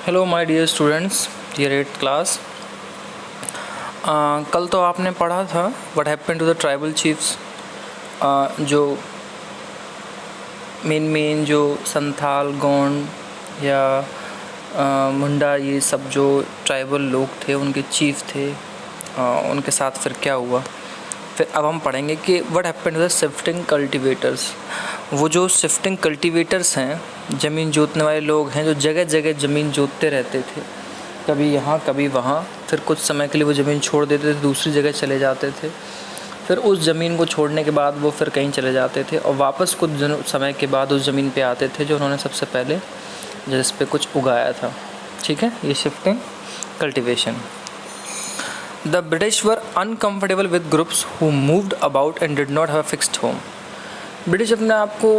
Hello my dear students, dear 8th class. कल तो आपने पढ़ा था what happened to the tribal chiefs. जो मेन जो संथाल, गोंड या मुंडा, ये सब जो ट्राइबल लोग थे, उनके चीफ थे, उनके साथ फिर क्या हुआ। फिर अब हम पढ़ेंगे कि what happened to the shifting cultivators. वो जो शिफ्टिंग कल्टीवेटर्स हैं, ज़मीन जोतने वाले लोग हैं, जो जगह जगह ज़मीन जोतते रहते थे, कभी यहाँ कभी वहाँ। फिर कुछ समय के लिए वो ज़मीन छोड़ देते थे, दूसरी जगह चले जाते थे। फिर उस ज़मीन को छोड़ने के बाद वो फिर कहीं चले जाते थे और वापस कुछ समय के बाद उस ज़मीन पे आते थे जो उन्होंने सबसे पहले जिस पे कुछ उगाया था। ठीक है, ये shifting cultivation. The British were uncomfortable with groups who moved about and did not have a fixed home. British अपने आप को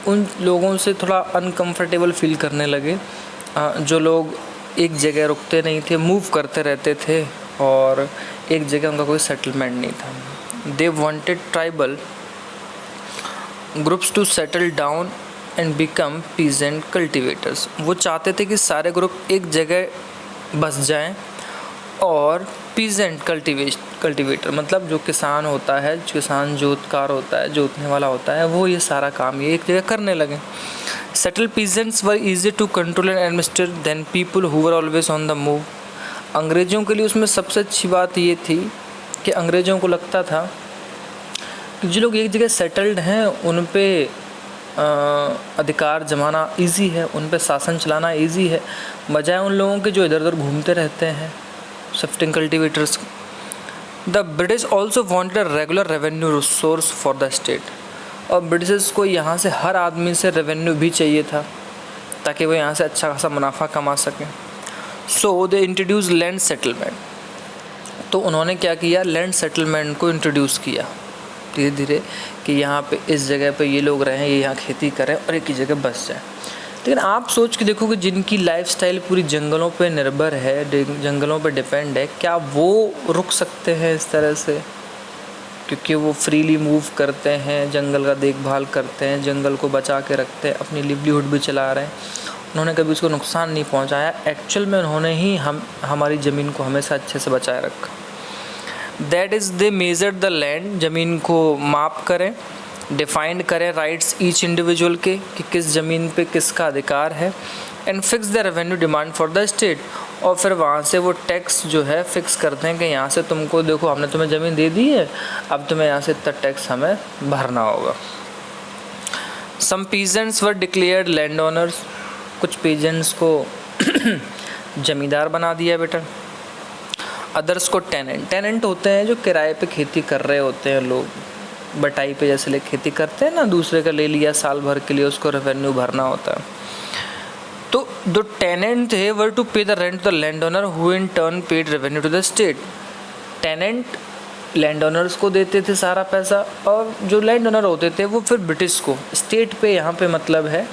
उन लोगों से थोड़ा अनकम्फर्टेबल फील करने लगे जो लोग एक जगह रुकते नहीं थे, मूव करते रहते थे और एक जगह उनका कोई सेटलमेंट नहीं था। They wanted tribal groups to settle down and become peasant cultivators. वो चाहते थे कि सारे ग्रुप एक जगह बस जाएं और पीजेंट कल्टीवेटर मतलब जो किसान होता है, किसान जोतकार होता है, जोतने वाला होता है, वो ये सारा काम ये एक जगह करने लगे। Settle peasants were easy to control and administer than people who were always on the move. अंग्रेज़ों के लिए उसमें सबसे अच्छी बात ये थी कि अंग्रेज़ों को लगता था कि जो लोग एक जगह सेटल्ड हैं उन पे अधिकार जमाना इजी है, उन पे शासन चलाना इजी है, बजाय उन लोगों के जो इधर उधर घूमते रहते हैं, shifting cultivators. The British also wanted a regular revenue source for the state. और ब्रिटिश को यहाँ से हर आदमी से रेवेन्यू भी चाहिए था ताकि वो यहाँ से अच्छा खासा मुनाफा कमा सकें। सो दे इंट्रोड्यूस लैंड सेटलमेंट। तो उन्होंने क्या किया, लैंड सेटलमेंट को इंट्रोड्यूस किया धीरे धीरे कि यहाँ पे इस जगह पे ये लोग रहें, ये यहाँ खेती करें और एक ही जगह बस जाएं। लेकिन आप सोच के देखो कि जिनकी लाइफस्टाइल पूरी जंगलों पे निर्भर है, जंगलों पे डिपेंड है, क्या वो रुक सकते हैं इस तरह से? क्योंकि वो फ्रीली मूव करते हैं, जंगल का देखभाल करते हैं, जंगल को बचा के रखते हैं, अपनी लिवलीहुड भी चला रहे हैं। उन्होंने कभी उसको नुकसान नहीं पहुंचाया। एक्चुअल में उन्होंने ही हमारी ज़मीन को हमेशा अच्छे से बचाए रखा। That is they measure the land, ज़मीन को माप करें, डिफाइंड करें राइट्स ईच इंडिविजुअल के कि किस ज़मीन पे किसका अधिकार है, and fix the revenue demand for the state. और फिर वहाँ से वो टैक्स जो है फिक्स करते हैं कि यहाँ से तुमको देखो हमने तुम्हें ज़मीन दे दी है, अब तुम्हें यहाँ से इतना टैक्स हमें भरना होगा। Some peasants were declared land owners. कुछ पीजेंट्स को ज़मींदार बना दिया बेटा। अदर्स को टेनेंट होते हैं जो किराए पे खेती कर रहे होते हैं लोग, बटाई पे जैसे ले खेती करते हैं ना, दूसरे का ले लिया साल भर के लिए, उसको रेवेन्यू भरना होता है। तो जो टेनेंट थे were to pay the rent to the land owner who in turn paid revenue to the state. Tenant land owners को देते थे सारा पैसा और जो लैंड ओनर होते थे वो फिर ब्रिटिश को, स्टेट पे यहाँ पे मतलब है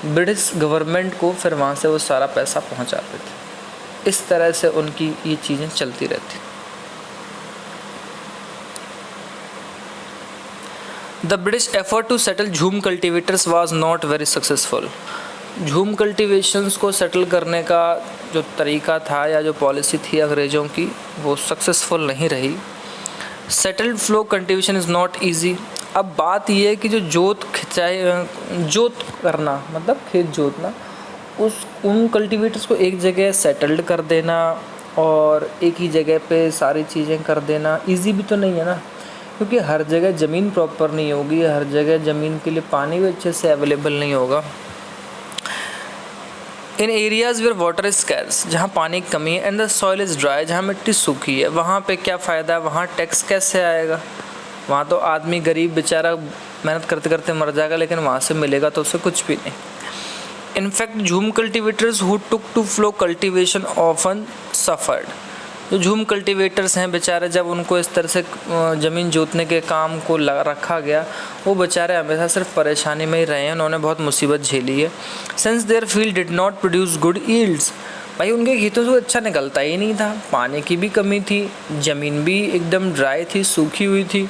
ब्रिटिश गवर्नमेंट को, फिर वहाँ से वो सारा पैसा पहुँचाते थे। इस तरह से उनकी ये चीज़ें चलती रहती। The British effort to settle झूम cultivators was not very successful. झूम कल्टिवेशंस को सेटल करने का जो तरीका था या जो पॉलिसी थी अंग्रेज़ों की, वो सक्सेसफुल नहीं रही। Settled flow cultivation is not easy. अब बात ये है कि जो जोत करना मतलब खेत जोतना, उन कल्टीवेटर्स को एक जगह सेटल्ड कर देना और एक ही जगह पे सारी चीज़ें कर देना ईजी भी तो नहीं है ना, क्योंकि हर जगह ज़मीन प्रॉपर नहीं होगी, हर जगह ज़मीन के लिए पानी भी अच्छे से अवेलेबल नहीं होगा। In areas where water is scarce, जहाँ पानी की कमी है, and the soil is dry, जहाँ मिट्टी सूखी है, वहाँ पे क्या फ़ायदा है, वहाँ टैक्स कैसे आएगा? वहाँ तो आदमी गरीब बेचारा मेहनत करते करते मर जाएगा, लेकिन वहाँ से मिलेगा तो उसे कुछ भी नहीं। In fact jhum cultivators who took to plough cultivation often suffered. जो झूम कल्टीवेटर्स हैं बेचारे, जब उनको इस तरह से ज़मीन जोतने के काम को रखा गया, वो बेचारे हमेशा सिर्फ परेशानी में ही रहे हैं, उन्होंने बहुत मुसीबत झेली है। Since their field did not produce good yields, भाई उनके खेतों से अच्छा निकलता ही नहीं था, पानी की भी कमी थी, ज़मीन भी एकदम ड्राई थी, सूखी हुई थी।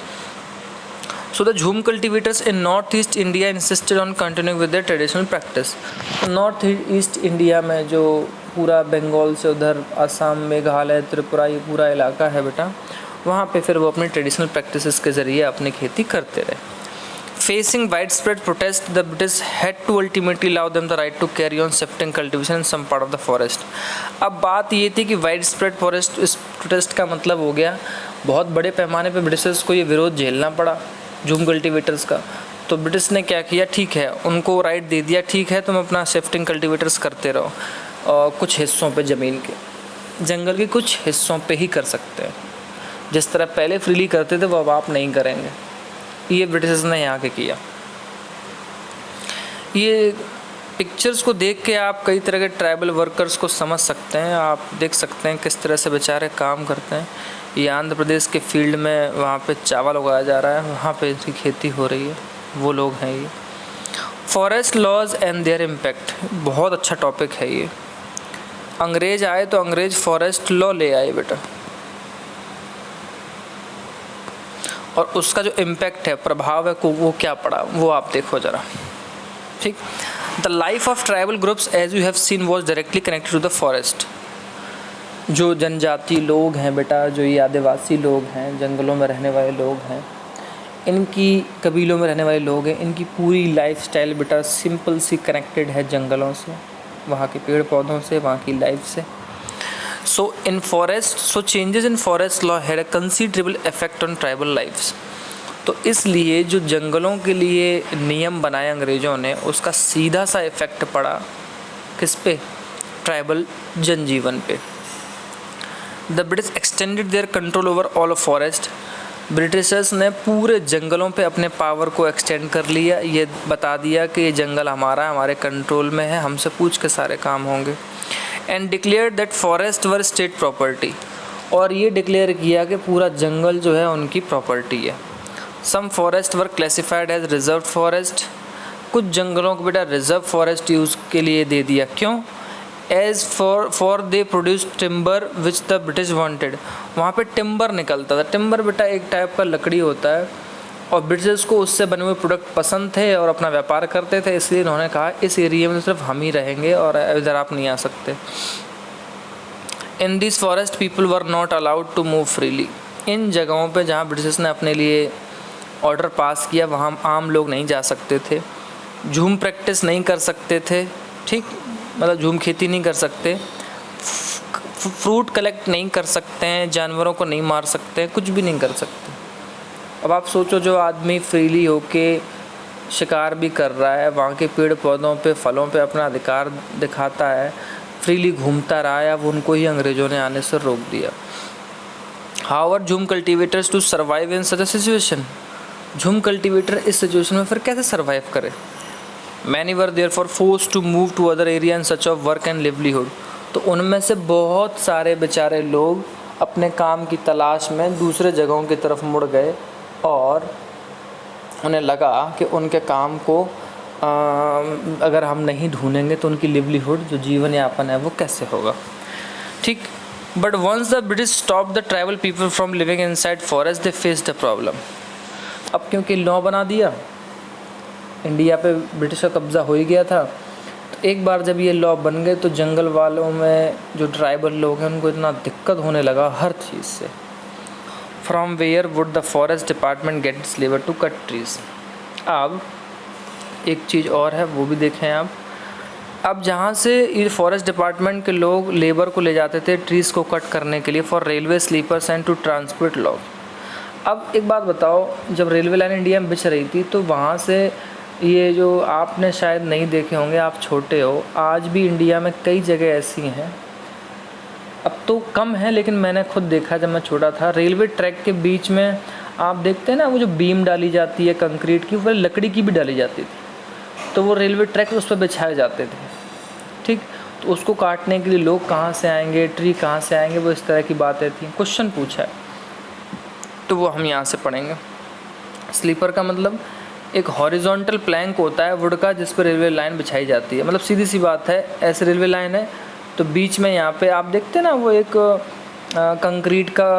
So the Jhum cultivators in Northeast India insisted on continuing with their traditional practice. तो नॉर्थ ईस्ट इंडिया में जो पूरा बंगाल से उधर असम, मेघालय, त्रिपुरा, ये पूरा इलाका है बेटा, वहाँ पे फिर वो अपनी ट्रेडिशनल प्रैक्टिसेस के ज़रिए अपनी खेती करते रहे। Facing widespread protest, the British had to ultimately allow them the right to carry on shifting cultivation in some part of the forest. अब बात ये थी कि वाइडस्प्रेड फॉरेस्ट, इस प्रोटेस्ट का मतलब हो गया बहुत बड़े पैमाने पे ब्रिटिशर्स को ये विरोध झेलना पड़ा झूम कल्टीवेटर्स का। तो ब्रिटिश ने क्या किया, ठीक है, उनको राइट दे दिया, ठीक है तुम अपना शिफ्टिंग कल्टीवेटर्स करते रहो, और कुछ हिस्सों पे ज़मीन के, जंगल के कुछ हिस्सों पे ही कर सकते हैं, जिस तरह पहले फ्रीली करते थे वो अब आप नहीं करेंगे। ये ब्रिटिशर्स ने यहाँ के किया। ये पिक्चर्स को देख के आप कई तरह के ट्राइबल वर्कर्स को समझ सकते हैं, आप देख सकते हैं किस तरह से बेचारे काम करते हैं। ये आंध्र प्रदेश के फील्ड में वहाँ पे चावल उगाया जा रहा है, वहाँ पे इसकी खेती हो रही है, वो लोग हैं ये। Forest laws and their impact, बहुत अच्छा टॉपिक है ये। अंग्रेज आए तो अंग्रेज फॉरेस्ट लॉ ले आए बेटा, और उसका जो इम्पैक्ट है, प्रभाव है, को वो क्या पड़ा वो आप देखो ज़रा, ठीक। The life of tribal groups as you have seen was directly connected to the forest. जो जनजाति लोग हैं बेटा, जो ये आदिवासी लोग हैं, जंगलों में रहने वाले लोग हैं, इनकी कबीलों में रहने वाले लोग हैं, इनकी पूरी लाइफ स्टाइल बेटा सिंपल सी कनेक्टेड है जंगलों से, वहाँ के पेड़ पौधों से, वहाँ की लाइफ से। So changes in forest law had a considerable effect on tribal lives. तो इसलिए जो जंगलों के लिए नियम बनाए अंग्रेज़ों ने, उसका सीधा सा इफ़ेक्ट पड़ा किस पे, ट्राइबल जनजीवन पे। The British extended their control over all of forest. Britishers ने पूरे जंगलों पे अपने पावर को एक्सटेंड कर लिया, ये बता दिया कि ये जंगल हमारा है, हमारे कंट्रोल में है, हमसे पूछ के सारे काम होंगे। And declare that forest were state property, और ये डिक्लेयर किया कि पूरा जंगल जो है उनकी प्रॉपर्टी है। सम फॉरेस्ट वर क्लासिफाइड एज रिजर्व फॉरेस्ट, कुछ जंगलों को बेटा रिजर्व फॉरेस्ट यूज़ के लिए दे दिया, क्यों, as for they produce timber which the British wanted. वहाँ पे टिम्बर निकलता था, टिम्बर बेटा एक टाइप का लकड़ी होता है, और ब्रिटिशर्स को उससे बने हुए प्रोडक्ट पसंद थे और अपना व्यापार करते थे, इसलिए उन्होंने कहा इस एरिया में तो सिर्फ हम ही रहेंगे और इधर आप नहीं आ सकते। In this forest people were not allowed to move freely. इन जगहों पे जहाँ ब्रिटिशर्स ने अपने लिए ऑर्डर पास किया, वहाँ आम लोग नहीं जा सकते थे, झूम प्रैक्टिस नहीं कर सकते थे, ठीक, मतलब झूम खेती नहीं कर सकते, फ्रूट कलेक्ट नहीं कर सकते हैं, जानवरों को नहीं मार सकते, कुछ भी नहीं कर सकते। अब आप सोचो, जो आदमी फ्रीली होके शिकार भी कर रहा है, वहाँ के पेड़ पौधों पे, फलों पे अपना अधिकार दिखाता है, फ्रीली घूमता रहा है, अब उनको ही अंग्रेज़ों ने आने से रोक दिया। However jhum cultivators to survive in such a situation, jhum cultivator इस सिचुएशन में फिर कैसे सर्वाइव करे। Many were therefore forced to move to other area in search of work and livelihood, तो उनमें से बहुत सारे बेचारे लोग अपने काम की तलाश में दूसरे जगहों की तरफ मुड़ गए, और उन्हें लगा कि उनके काम को अगर हम नहीं ढूंढेंगे तो उनकी लिवलीहुड, जो जीवन यापन है, वो कैसे होगा, ठीक। But once the British stop the tribal people from living inside forest, they face the problem. अब क्योंकि लॉ बना दिया, इंडिया पे ब्रिटिश का कब्ज़ा हो ही गया था, तो एक बार जब ये लॉ बन गए तो जंगल वालों में जो ट्राइबल लोग हैं उनको इतना दिक्कत होने लगा हर चीज़ से। From where would the forest department get its labour to cut trees. अब एक चीज़ और है, वो भी देखें आप। अब जहाँ से ये फॉरेस्ट डिपार्टमेंट के लोग लेबर को ले जाते थे ट्रीज़ को कट करने के लिए, for railway sleepers and to transport log. अब एक बात बताओ, जब रेलवे लाइन इंडिया में बिछ रही थी तो वहाँ से ये जो आपने शायद नहीं देखे होंगे, आप छोटे हो, आज भी इंडिया में कई जगह ऐसी हैं, अब तो कम है लेकिन मैंने खुद देखा जब मैं छोटा था, रेलवे ट्रैक के बीच में आप देखते हैं ना, वो जो बीम डाली जाती है कंक्रीट की, वो लकड़ी की भी डाली जाती थी, तो वो रेलवे ट्रैक उस पर बिछाए जाते थे, ठीक। तो उसको काटने के लिए लोग कहाँ से आएंगे, ट्री कहाँ से आएंगे, वो इस तरह की बातें थी। क्वेश्चन पूछा है तो वो हम यहाँ से पढ़ेंगे। स्लीपर का मतलब एक हॉरिजॉन्टल प्लैंक होता है वुड का, जिस पर रेलवे लाइन बिछाई जाती है। मतलब सीधी सी बात है, ऐसे रेलवे लाइन है तो बीच में यहाँ पे आप देखते हैं ना, वो एक कंक्रीट का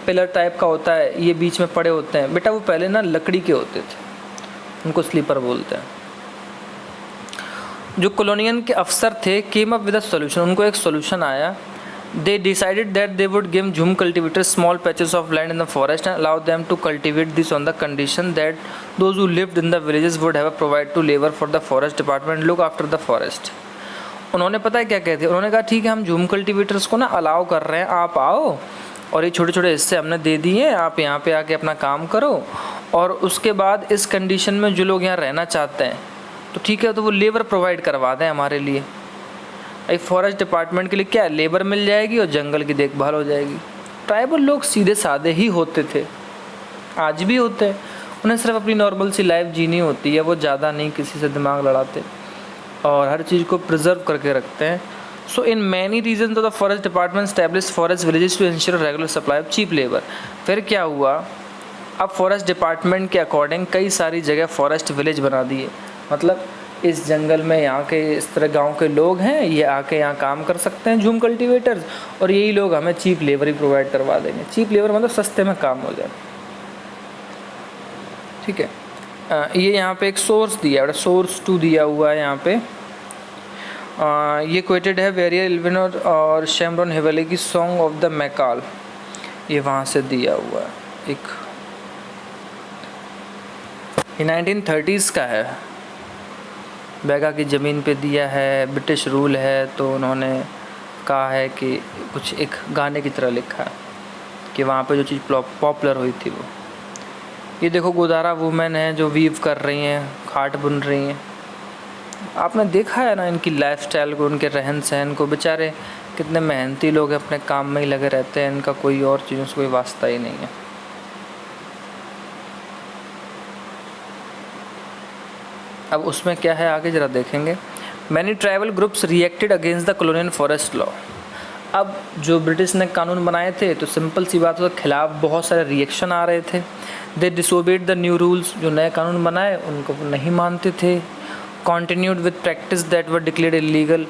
पिलर टाइप का होता है, ये बीच में पड़े होते हैं बेटा, वो पहले ना लकड़ी के होते थे, उनको स्लीपर बोलते हैं। जो कॉलोनियन के अफसर थे came up with a solution, उनको एक सोल्यूशन आया. They decided that they would give Jhum cultivators small patches of land in the forest and allow them to cultivate this on the condition that those who lived in the villages would have a provide to labor for the forest department look after the forest. उन्होंने पता है क्या कहते हैं, उन्होंने कहा ठीक है हम झूम कल्टीवेटर्स को ना अलाउ कर रहे हैं, आप आओ और ये छोटे छोटे हिस्से हमने दे दिए हैं, आप यहाँ पे आके अपना काम करो और उसके बाद इस कंडीशन में जो लोग यहाँ रहना चाहते हैं तो ठीक है तो वो लेबर प्रोवाइड करवा दें हमारे लिए. एक फॉरेस्ट डिपार्टमेंट के लिए क्या है, लेबर मिल जाएगी और जंगल की देखभाल हो जाएगी. ट्राइबल लोग सीधे साधे ही होते थे, आज भी होते हैं. उन्हें सिर्फ अपनी नॉर्मल सी लाइफ जीनी होती है, वो ज़्यादा नहीं किसी से दिमाग लड़ाते और हर चीज़ को प्रिजर्व करके रखते हैं. So in many region the forest department establish forest villages to ensure regular supply of cheap labour. फिर क्या हुआ, अब फॉरेस्ट डिपार्टमेंट के अकॉर्डिंग कई सारी जगह फॉरेस्ट विलेज बना दिए. मतलब इस जंगल में यहाँ के इस तरह गांव के लोग हैं, ये आके यहाँ काम कर सकते हैं झूम कल्टीवेटर्स और यही लोग हमें चीप लेबर ही प्रोवाइड करवा देंगे. चीप लेबर मतलब सस्ते में काम हो जाए. ठीक है, ये यहाँ पे एक सोर्स दिया है, सोर्स 2 दिया हुआ है यहाँ पे. ये क्वेटेड है वेरियर इल्विन और शैमरॉन हेवेली की सॉन्ग ऑफ द मैकाल, ये वहाँ से दिया हुआ है. एक 1930s का है, बैगा की ज़मीन पे दिया है, ब्रिटिश रूल है तो उन्होंने कहा है कि कुछ एक गाने की तरह लिखा है कि वहाँ पे जो चीज़ पॉपुलर हुई थी वो. ये देखो गोदारा वुमेन है जो वीव कर रही हैं, खाट बुन रही हैं. आपने देखा है ना इनकी लाइफस्टाइल को, उनके रहन सहन को. बेचारे कितने मेहनती लोग हैं, अपने काम में ही लगे रहते हैं, इनका कोई और चीज़ों से कोई वास्ता ही नहीं है. अब उसमें क्या है आगे ज़रा देखेंगे. Many tribal groups reacted against the colonial forest law. अब जो ब्रिटिश ने कानून बनाए थे तो सिंपल सी बात, उसके खिलाफ बहुत सारे रिएक्शन आ रहे थे. दे डिसोबेड द न्यू रूल्स, जो नए कानून बनाए उनको नहीं मानते थे. Continued with practice that were declared illegal.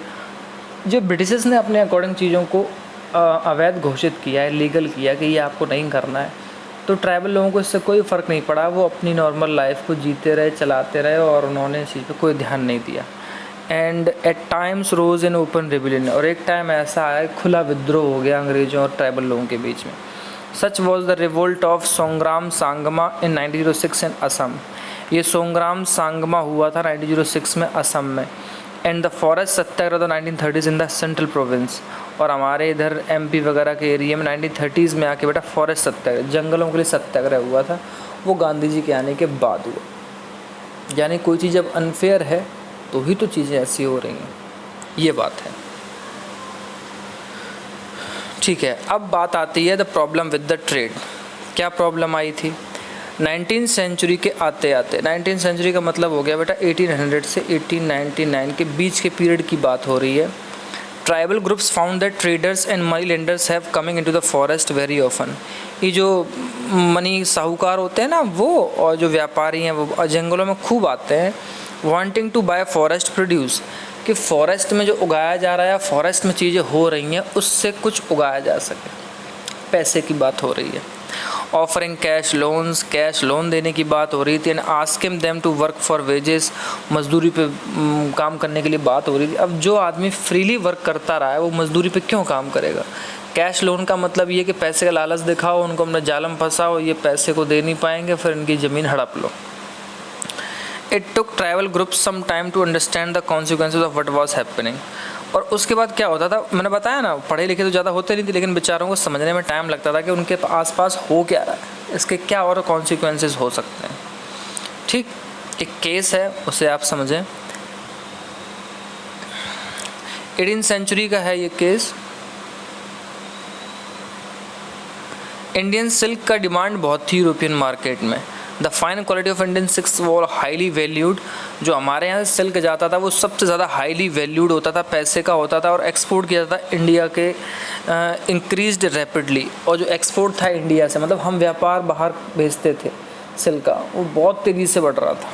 जो ब्रिटिशर्स ने अपने अकॉर्डिंग चीज़ों को अवैध घोषित किया है, लीगल किया कि ये आपको नहीं करना है, तो ट्राइबल लोगों को इससे कोई फ़र्क नहीं पड़ा. वो अपनी नॉर्मल लाइफ को जीते रहे, चलाते रहे और उन्होंने इस चीज़ पे कोई ध्यान नहीं दिया. And at times rose in open rebellion, और एक टाइम ऐसा आया खुला विद्रोह हो गया अंग्रेज़ों और ट्राइबल लोगों के बीच में. Such was the revolt of Songram Sangma in 1906 in Assam. ये सोंग्राम सांगमा हुआ था 1906 में असम में. And the forest satyagraha the 1930s in the central province. और हमारे इधर MP वगैरह के एरिया में 1930s में आके बेटा फॉरेस्ट सत्याग्रह, जंगलों के लिए सत्याग्रह हुआ था. वो गांधी जी के आने के बाद हुआ. यानी कोई चीज़ जब अनफेयर है तो ही तो चीज़ें ऐसी हो रही हैं, ये बात है. ठीक है, अब बात आती है the problem with the trade. क्या प्रॉब्लम आई थी 19th सेंचुरी के आते आते. 19th सेंचुरी का मतलब हो गया बेटा 1800 से 1899 के बीच के पीरियड की बात हो रही है. Tribal groups found that traders and money lenders have coming into the forest very often. ये जो मनी साहूकार होते हैं ना वो, और जो व्यापारी हैं वो जंगलों में खूब आते हैं. Wanting to buy forest produce, कि फॉरेस्ट में जो उगाया जा रहा है, फॉरेस्ट में चीज़ें हो रही हैं उससे कुछ उगाया जा सके, पैसे की बात हो रही है. ऑफरिंग कैश लोन देने की बात हो रही थी. And asking them to work for wages, मजदूरी पे काम करने के लिए बात हो रही थी. अब जो आदमी फ्रीली वर्क करता रहा है वो मजदूरी पे क्यों काम करेगा. कैश लोन का मतलब ये कि पैसे का लालच दिखाओ, उनको अपने जालम फंसाओ, ये पैसे को दे नहीं पाएंगे, फिर इनकी ज़मीन हड़प लो. It took tribal group some time to understand the consequences of what was happening. और उसके बाद क्या होता था, मैंने बताया ना पढ़े लिखे तो ज़्यादा होते नहीं थे, लेकिन बेचारों को समझने में टाइम लगता था कि उनके आसपास हो क्या रहा है, इसके क्या और कॉन्सिक्वेंसेज हो सकते हैं. ठीक, एक केस है उसे आप समझें. 18th सेंचुरी का है ये केस. इंडियन सिल्क का डिमांड बहुत थी यूरोपियन मार्केट में. The fine quality of Indian silk वो हाईली वैल्यूड. जो हमारे यहाँ से सिल्क जाता था वो सबसे ज़्यादा हाईली वैल्यूड होता था, पैसे का होता था और एक्सपोर्ट किया जाता था इंडिया के इंक्रीज्ड रैपिडली. और जो एक्सपोर्ट था इंडिया से, मतलब हम व्यापार बाहर भेजते थे सिल्क का, वो बहुत तेज़ी से बढ़ रहा था.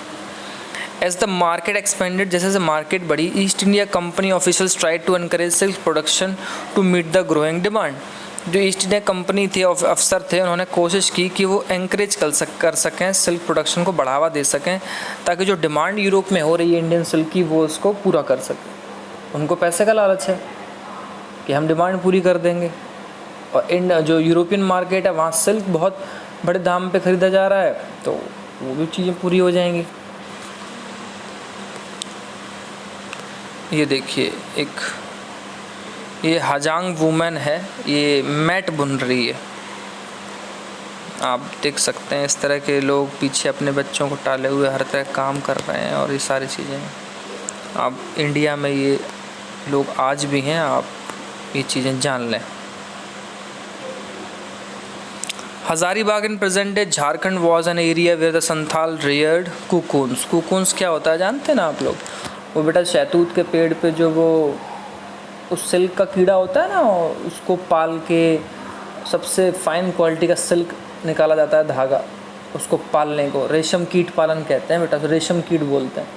एज द मार्केट एक्सपेंडेड, जैसे जैसे मार्केट बढ़ी, East India Company officials tried to encourage silk production to meet the growing demand. जो ईस्ट इंडिया कंपनी थी, अफसर थे, उन्होंने कोशिश की कि वो एंकरेज कर सकें, सिल्क प्रोडक्शन को बढ़ावा दे सकें, ताकि जो डिमांड यूरोप में हो रही है इंडियन सिल्क की वो उसको पूरा कर सकें। उनको पैसे का लालच है कि हम डिमांड पूरी कर देंगे, और जो यूरोपियन मार्केट है वहाँ सिल्क बहुत बड़े दाम पे ख़रीदा जा रहा है, तो वो भी चीज़ें पूरी हो जाएंगी। ये देखिए, ये हजांग वुमेन है, ये मैट बुन रही है। आप देख सकते हैं इस तरह के लोग पीछे अपने बच्चों को टाले हुए हर तरह काम कर रहे हैं, और ये सारी चीज़ें आप इंडिया में ये लोग आज भी हैं, आप ये चीज़ें जान लें। Hazaribagh in present day Jharkhand was an area where the Santhal reared cocoons. Cocoons क्या होता है जानते हैं ना आप लोग? वो बेटा शहतूत के पेड़ पे जो वो उस सिल्क का कीड़ा होता है ना, उसको पाल के सबसे फाइन क्वालिटी का सिल्क निकाला जाता है, धागा, उसको पालने को रेशम कीट पालन कहते हैं बेटा, तो रेशम कीट बोलते हैं।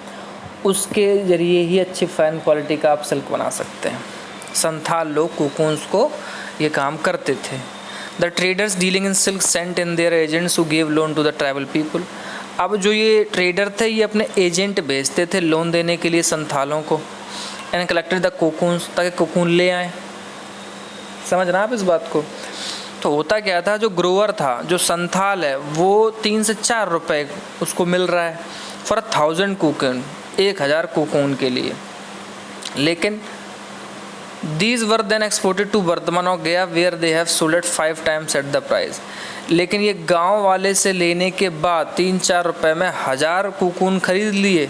उसके ज़रिए ही अच्छी फाइन क्वालिटी का आप सिल्क बना सकते हैं। संथाल लोग कुकून्स को ये काम करते थे। The traders dealing in silk sent in their agents who give loan to the tribal people. अब जो ये ट्रेडर थे ये अपने एजेंट भेजते थे लोन देने के लिए संथालों को, एंड कलेक्टेड द कोकून्स, ताकि कोकून ले आए। समझ रहे हैं आप इस बात को? तो होता क्या था, जो ग्रोअर था, जो संथाल है, वो 3 से 4 रुपए उसको मिल रहा है फॉर 1000 कोकून, 1000 कोकून के लिए। लेकिन These were then exported to Varthaman और गया where they have sold at 5 times at the price। लेकिन ये गांव वाले से लेने के बाद 3-4 रुपए में 1000 कोकून खरीद लिए,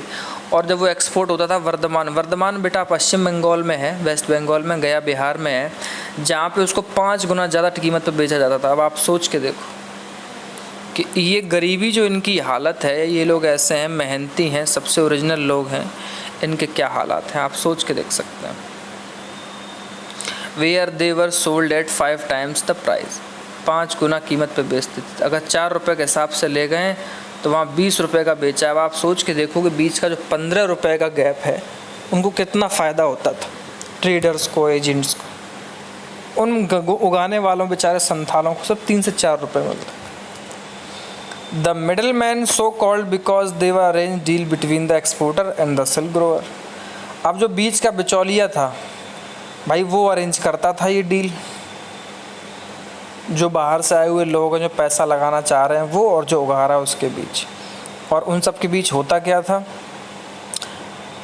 और जब वो एक्सपोर्ट होता था वर्धमान बेटा पश्चिम बंगाल में है, वेस्ट बंगाल में, गया बिहार में है, जहाँ पे उसको 5 गुना ज़्यादा कीमत पे बेचा जाता था। अब आप सोच के देखो कि ये गरीबी जो इनकी हालत है, ये लोग ऐसे हैं, मेहनती हैं, सबसे ओरिजिनल लोग हैं, इनके क्या हालात हैं आप सोच के देख सकते हैं। Where they were sold at 5 times the price, 5 गुना कीमत पे बेचते थे। अगर 4 रुपये के हिसाब से ले गए तो वहाँ 20 रुपये का बेचा। अब आप सोच के देखो कि बीच का जो 15 रुपये का गैप है, उनको कितना फ़ायदा होता था, ट्रेडर्स को, एजेंट्स को। उन उगाने वालों बेचारे संथालों को सब 3 से 4 रुपये मिलते। The middle man so called because they were arrange deal between the exporter and the silk grower. अब जो बीच का बिचौलिया था भाई, वो अरेंज करता था ये डील। जो बाहर से आए हुए लोग हैं, जो पैसा लगाना चाह रहे हैं, वो और जो उगा रहा है उसके बीच, और उन सब के बीच होता क्या था,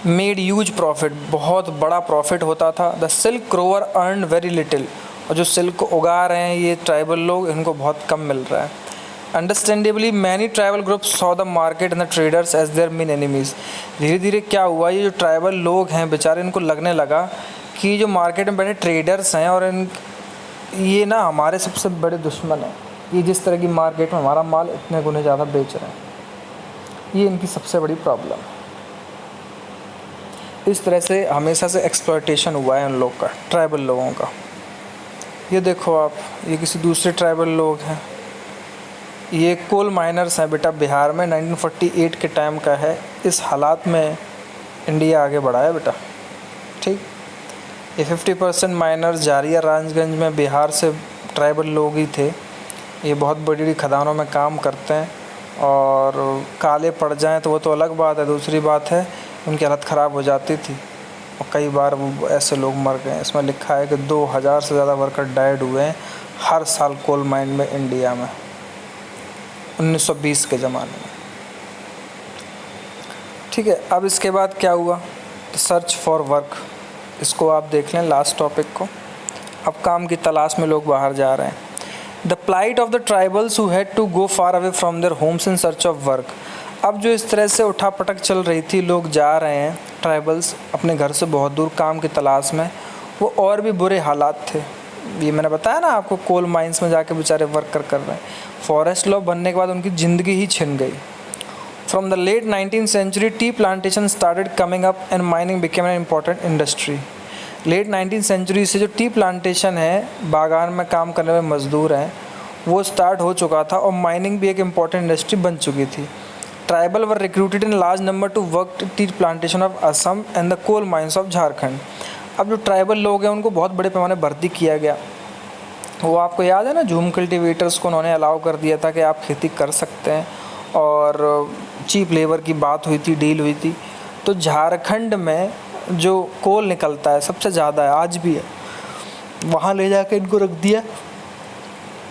मेड ह्यूज प्रॉफिट, बहुत बड़ा प्रॉफिट होता था। The silk grower earn very little, और जो सिल्क को उगा रहे हैं ये ट्राइबल लोग, इनको बहुत कम मिल रहा है। Understandably many tribal groups saw the market and the traders as their main enemies. धीरे धीरे क्या हुआ, ये जो ट्राइबल लोग हैं बेचारे, इनको लगने लगा कि जो मार्केट में बैठे ट्रेडर्स हैं और ये ना हमारे सबसे बड़े दुश्मन हैं। ये जिस तरह की मार्केट में हमारा माल इतने गुने ज़्यादा बेच रहे हैं, ये इनकी सबसे बड़ी प्रॉब्लम है। इस तरह से हमेशा से एक्सप्लॉयटेशन हुआ है उन लोग का, ट्राइबल लोगों का। ये देखो आप, ये किसी दूसरे ट्राइबल लोग हैं, ये कोल माइनर्स हैं बेटा, बिहार में 1948 के टाइम का है। इस हालात में इंडिया आगे बढ़ा है बेटा, ठीक। ये 50% माइनर्स जारिया राजगंज में बिहार से ट्राइबल लोग ही थे। ये बहुत बड़ी बड़ी खदानों में काम करते हैं, और काले पड़ जाएं तो वो तो अलग बात है, दूसरी बात है उनकी हालत ख़राब हो जाती थी, और कई बार वो ऐसे लोग मर गए। इसमें लिखा है कि 2000 से ज़्यादा वर्कर डाइड हुए हैं हर साल कोल माइन में इंडिया में 1920 के ज़माने में, ठीक है। अब इसके बाद क्या हुआ, सर्च फॉर वर्क, इसको आप देख लें लास्ट टॉपिक को। अब काम की तलाश में लोग बाहर जा रहे हैं। The plight of the tribals who had to go far away from their homes in search of work. अब जो इस तरह से उठा पटक चल रही थी, लोग जा रहे हैं ट्राइबल्स अपने घर से बहुत दूर काम की तलाश में, वो और भी बुरे हालात थे। ये मैंने बताया ना आपको, कोल माइंस में जाके बेचारे वर्क कर रहे हैं। फॉरेस्ट लॉ बनने के बाद उनकी ज़िंदगी ही छिन गई। From the late 19th century, tea plantations started coming up and mining became an important industry. Late 19th century से जो टी प्लांटेशन है, बागान में काम करने में मज़दूर हैं, वो स्टार्ट हो चुका था, और माइनिंग भी एक इम्पॉर्टेंट इंडस्ट्री बन चुकी थी। Tribal were recruited in large number to work tea plantation of Assam and the coal mines of Jharkhand. अब जो ट्राइबल लोग हैं उनको बहुत बड़े पैमाने भर्ती किया गया, वो आपको याद है ना, झूम कल्टीवेटर्स को उन्होंने अलाउ कर दिया था कि आप खेती कर सकते हैं, और चीप लेबर की बात हुई थी, डील हुई थी। तो झारखंड में जो कोल निकलता है सबसे ज़्यादा है, आज भी है, वहाँ ले जाके इनको रख दिया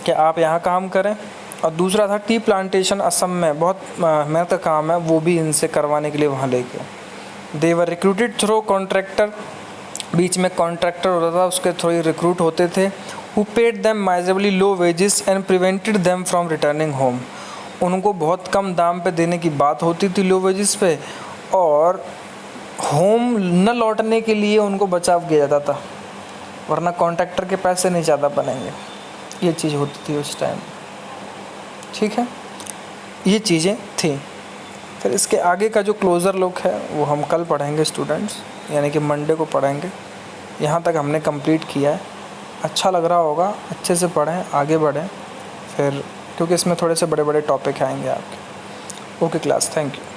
कि आप यहाँ काम करें। और दूसरा था टी प्लांटेशन, असम में बहुत मेहनत का काम है, वो भी इनसे करवाने के लिए वहाँ लेके। दे वर रिक्रूटेड थ्रू कॉन्ट्रैक्टर, बीच में कॉन्ट्रैक्टर होता था, उसके थ्रू रिक्रूट होते थे। Who paid them miserly low wages and prevented them from returning home. उनको बहुत कम दाम पे देने की बात होती थी, लो वेजेस पे, और होम न लौटने के लिए उनको बचाव किया जाता था, वरना कॉन्ट्रैक्टर के पैसे नहीं ज़्यादा बनेंगे। ये चीज़ होती थी उस टाइम, ठीक है, ये चीज़ें थी। फिर इसके आगे का जो क्लोज़र लुक है वो हम कल पढ़ेंगे स्टूडेंट्स, यानी कि मंडे को पढ़ेंगे। यहाँ तक हमने कंप्लीट किया है। अच्छा लग रहा होगा, अच्छे से पढ़ें, आगे बढ़ें फिर, क्योंकि इसमें थोड़े से बड़े बड़े टॉपिक आएंगे आपके। Okay class, thank you.